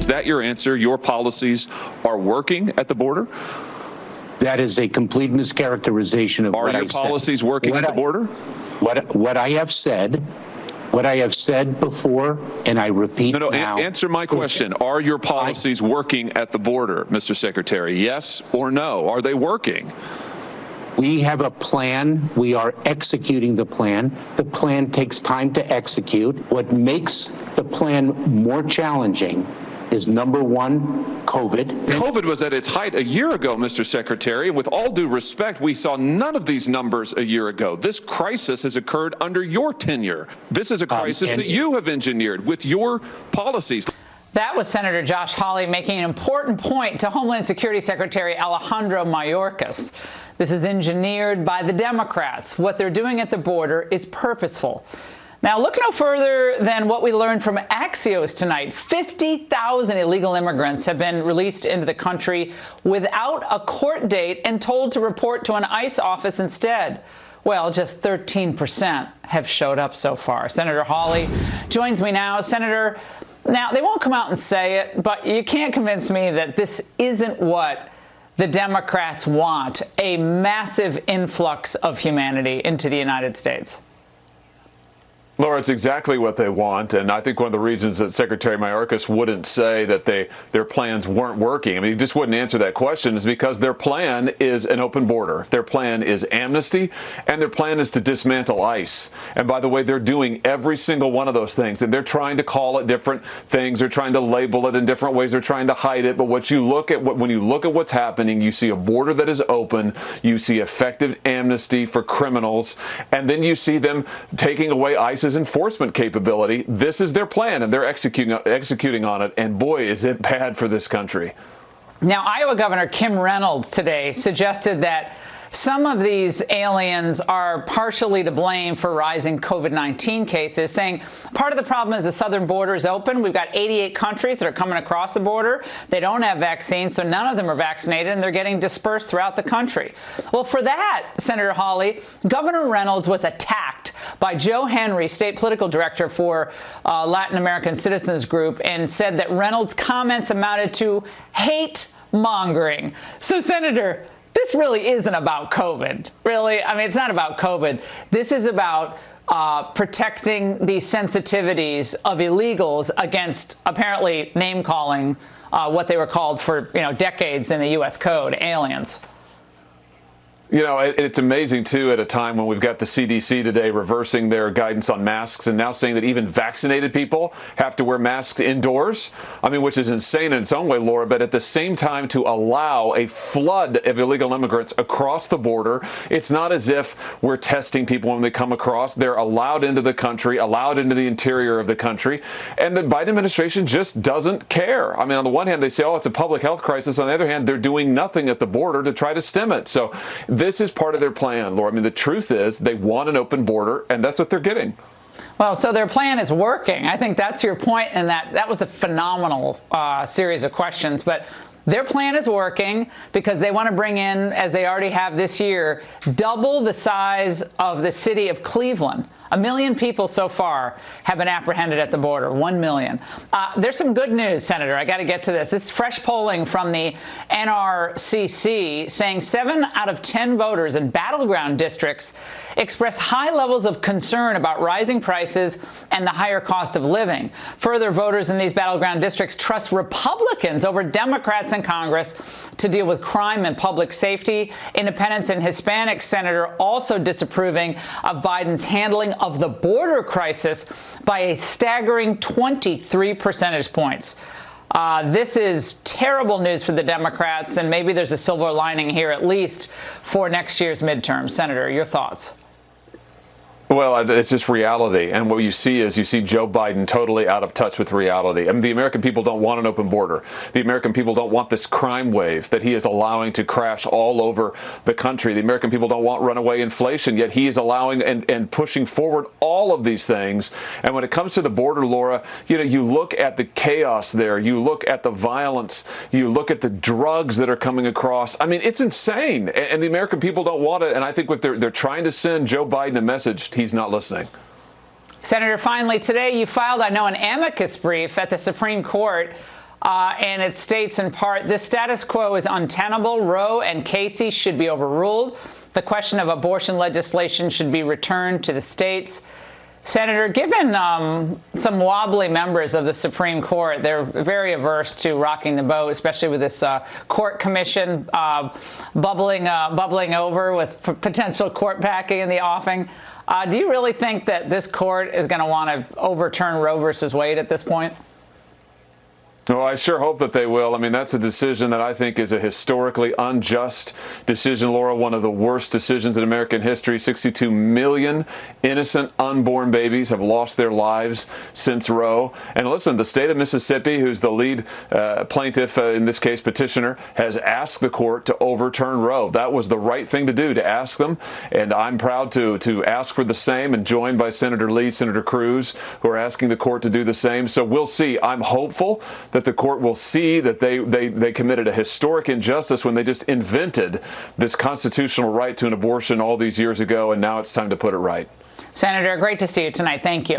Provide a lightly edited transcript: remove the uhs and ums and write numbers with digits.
Is that your answer? Your policies are working at the border? That is a complete mischaracterization of what I said. Are your policies working at the border? What I have said before, and I repeat now. Answer my question. Are your policies working at the border, Mr. Secretary? Yes or no? Are they working? We have a plan. We are executing the plan. The plan takes time to execute. What makes the plan more challenging is, number one, COVID. COVID was at its height a year ago, Mr. Secretary, and with all due respect, we saw none of these numbers a year ago. This crisis has occurred under your tenure. This is a crisis that you have engineered with your policies. That was Senator Josh Hawley making an important point to Homeland Security Secretary Alejandro Mayorkas. This is engineered by the Democrats. What they're doing at the border is purposeful. Now, look no further than what we learned from Axios tonight. 50,000 illegal immigrants have been released into the country without a court date and told to report to an ICE office instead. Well, just 13% have showed up so far. Senator Hawley joins me now. Senator, now, they won't come out and say it, but you can't convince me that this isn't what the Democrats want, a massive influx of humanity into the United States. Laura, it's exactly what they want, and I think one of the reasons that Secretary Mayorkas wouldn't say that their plans weren't working, I mean, he just wouldn't answer that question, is because their plan is an open border. Their plan is amnesty, and their plan is to dismantle ICE. And by the way, they're doing every single one of those things, and they're trying to call it different things. They're trying to label it in different ways. They're trying to hide it. But when you look at what's happening, you see a border that is open, you see effective amnesty for criminals, and then you see them taking away ICE's enforcement capability. This is their plan, and they're executing on it. And boy, is it bad for this country. Now, Iowa Governor Kim Reynolds today suggested that some of these aliens are partially to blame for rising COVID-19 cases, saying part of the problem is the southern border is open. We've got 88 countries that are coming across the border. They don't have vaccines, so none of them are vaccinated, and they're getting dispersed throughout the country. Well, for that, Senator Hawley, Governor Reynolds was attacked by Joe Henry, state political director for Latin American Citizens Group, and said that Reynolds' comments amounted to hate mongering. So, Senator, this really isn't about COVID, really. I mean, it's not about COVID. This is about protecting the sensitivities of illegals against apparently name-calling what they were called for decades in the U.S. Code, aliens. You know, it's amazing, too, at a time when we've got the CDC today reversing their guidance on masks and now saying that even vaccinated people have to wear masks indoors. I mean, which is insane in its own way, Laura, but at the same time to allow a flood of illegal immigrants across the border. It's not as if we're testing people when they come across. They're allowed into the country, allowed into the interior of the country. And the Biden administration just doesn't care. I mean, on the one hand, they say, oh, it's a public health crisis. On the other hand, they're doing nothing at the border to try to stem it. So this is part of their plan, Laura. I mean, the truth is they want an open border, and that's what they're getting. Well, so their plan is working. I think that's your point, and that was a phenomenal series of questions. But their plan is working because they want to bring in, as they already have this year, double the size of the city of Cleveland. 1 million people so far have been apprehended at the border, 1 million. There's some good news, Senator. I got to get to this. This is fresh polling from the NRCC saying 7 out of 10 voters in battleground districts express high levels of concern about rising prices and the higher cost of living. Further, voters in these battleground districts trust Republicans over Democrats in Congress to deal with crime and public safety. Independents and Hispanics, Senator, also disapproving of Biden's handling of the border crisis by a staggering 23 percentage points. This is terrible news for the Democrats, and maybe there's a silver lining here, at least for next year's midterm. Senator, your thoughts? Well, it's just reality. And what you see is Joe Biden totally out of touch with reality. I mean, the American people don't want an open border. The American people don't want this crime wave that he is allowing to crash all over the country. The American people don't want runaway inflation, yet he is allowing and pushing forward all of these things. And when it comes to the border, Laura, you look at the chaos there. You look at the violence. You look at the drugs that are coming across. I mean, it's insane. And the American people don't want it. And I think what they're trying to send Joe Biden a message. He's not listening. Senator, finally, today you filed, I know, an amicus brief at the Supreme Court and it states in part, this status quo is untenable. Roe and Casey should be overruled. The question of abortion legislation should be returned to the states. Senator, given some wobbly members of the Supreme Court, they're very averse to rocking the boat, especially with this court commission bubbling over with potential court packing in the offing. Do you really think that this court is going to want to overturn Roe versus Wade at this point? Well, I sure hope that they will. I mean, that's a decision that I think is a historically unjust decision, Laura, one of the worst decisions in American history. 62 million innocent unborn babies have lost their lives since Roe. And listen, the state of Mississippi, who's the lead plaintiff, in this case petitioner, has asked the court to overturn Roe. That was the right thing to do, to ask them. And I'm proud to ask for the same, and joined by Senator Lee, Senator Cruz, who are asking the court to do the same. So we'll see. I'm hopeful that the court will see that they committed a historic injustice when they just invented this constitutional right to an abortion all these years ago, and now it's time to put it right. Senator, great to see you tonight. Thank you.